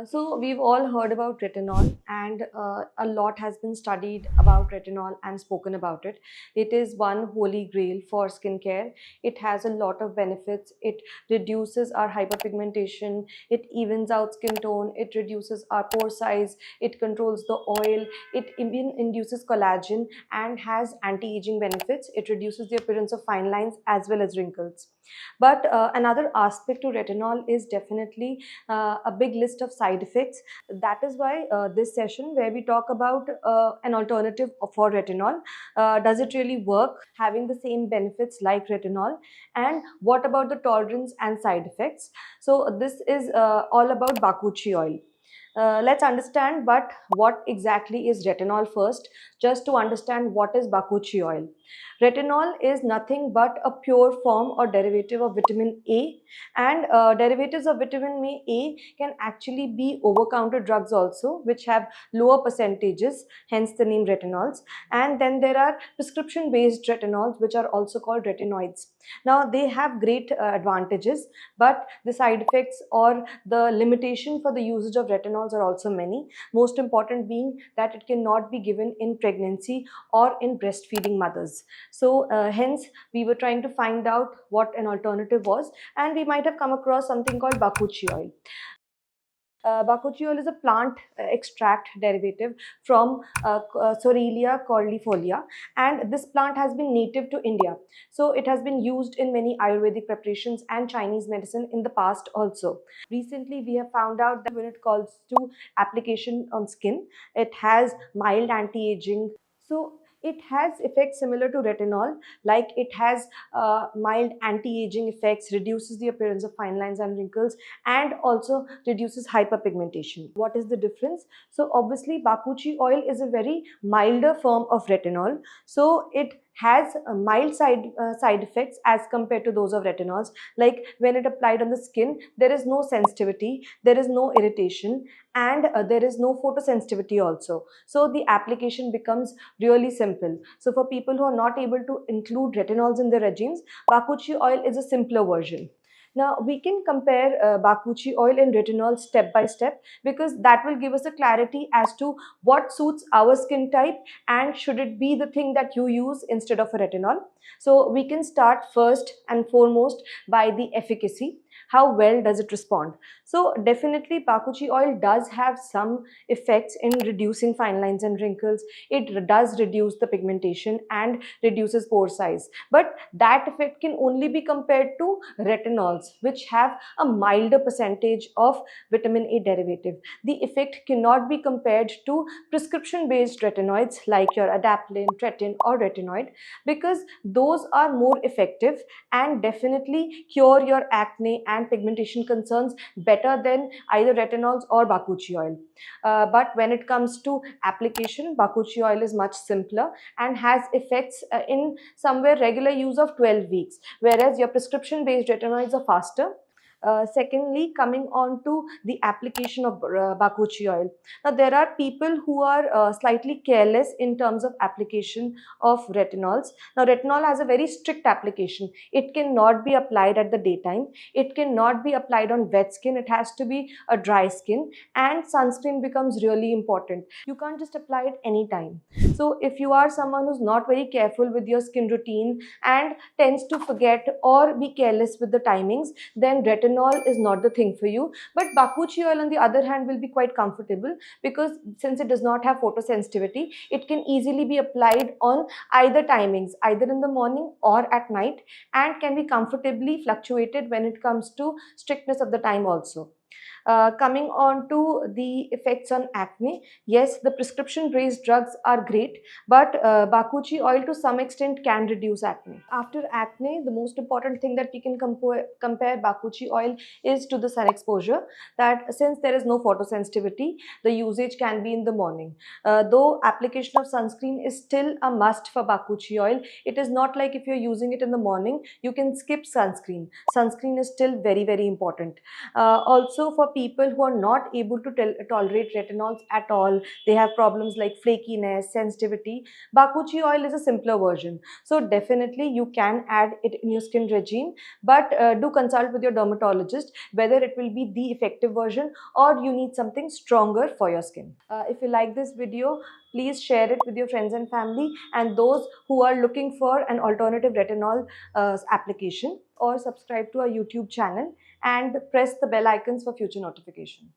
So we've all heard about retinol, and a lot has been studied about retinol and spoken about it. It is one holy grail for skincare. It has a lot of benefits. It reduces our hyperpigmentation. It evens out skin tone. It reduces our pore size. It controls the oil. It even induces collagen and has anti-aging benefits. It reduces the appearance of fine lines as well as wrinkles. But another aspect to retinol is definitely a big list of side effects. That is why this session where we talk about an alternative for retinol. Does it really work having the same benefits like retinol? And what about the tolerance and side effects? So this is all about Bakuchi oil. Let's understand but what exactly is retinol first, just to understand what is Bakuchi oil. Retinol is nothing but a pure form or derivative of vitamin A, and derivatives of vitamin A can actually be over-counter drugs also, which have lower percentages, hence the name retinols. And then there are prescription-based retinols, which are also called retinoids. Now they have great advantages, but the side effects or the limitation for the usage of retinols are also many. Most important being that it cannot be given in pregnancy or in breastfeeding mothers. So hence we were trying to find out what an alternative was, and we might have come across something called Bakuchi oil. Bakuchiol is a plant extract derivative from Sorelia cordifolia, and this plant has been native to India. So it has been used in many Ayurvedic preparations and Chinese medicine in the past also. Recently, we have found out that when it comes to application on skin, it has mild anti-aging. So it has effects similar to retinol, like it has mild anti-aging effects, reduces the appearance of fine lines and wrinkles, and also reduces hyperpigmentation. What is the difference? So obviously Bakuchi oil is a very milder form of retinol, so it has mild side effects as compared to those of retinols. Like when it applied on the skin, there is no sensitivity, there is no irritation, and there is no photosensitivity also. So the application becomes really simple. So for people who are not able to include retinols in their regimes, Bakuchi oil is a simpler version. Now we can compare Bakuchi oil and retinol step by step, because that will give us a clarity as to what suits our skin type and should it be the thing that you use instead of a retinol. So we can start first and foremost by the efficacy. How well does it respond? So definitely Bakuchi oil does have some effects in reducing fine lines and wrinkles. It does reduce the pigmentation and reduces pore size. But that effect can only be compared to retinols, which have a milder percentage of vitamin A derivative. The effect cannot be compared to prescription-based retinoids like your adapalene, tretinoin, or retinoid, because those are more effective and definitely cure your acne and pigmentation concerns better than either retinols or Bakuchi oil. But when it comes to application, Bakuchi oil is much simpler and has effects in somewhere regular use of 12 weeks, whereas your prescription based retinoids are faster. Secondly, coming on to the application of Bakuchi oil. Now, there are people who are slightly careless in terms of application of retinols. Now, retinol has a very strict application. It cannot be applied at the daytime. It cannot be applied on wet skin. It has to be a dry skin, and sunscreen becomes really important. You can't just apply it anytime. So, if you are someone who's not very careful with your skin routine and tends to forget or be careless with the timings, then retinol is not the thing for you. But Bakuchi oil on the other hand will be quite comfortable, because since it does not have photosensitivity, it can easily be applied on either timings, either in the morning or at night, and can be comfortably fluctuated when it comes to strictness of the time also. Coming on to the effects on acne, yes, the prescription-based drugs are great, but Bakuchi oil to some extent can reduce acne. After acne, the most important thing that we can compare Bakuchi oil is to the sun exposure, that since there is no photosensitivity, the usage can be in the morning. Though application of sunscreen is still a must for Bakuchi oil, it is not like if you're using it in the morning, you can skip sunscreen. Sunscreen is still very, very important. Also for for people who are not able to tolerate retinols at all, they have problems like flakiness, sensitivity, Bakuchi oil is a simpler version. So definitely you can add it in your skin regime, but do consult with your dermatologist whether it will be the effective version or you need something stronger for your skin. If you like this video, please share it with your friends and family and those who are looking for an alternative retinol application, or subscribe to our YouTube channel and press the bell icons for future notification.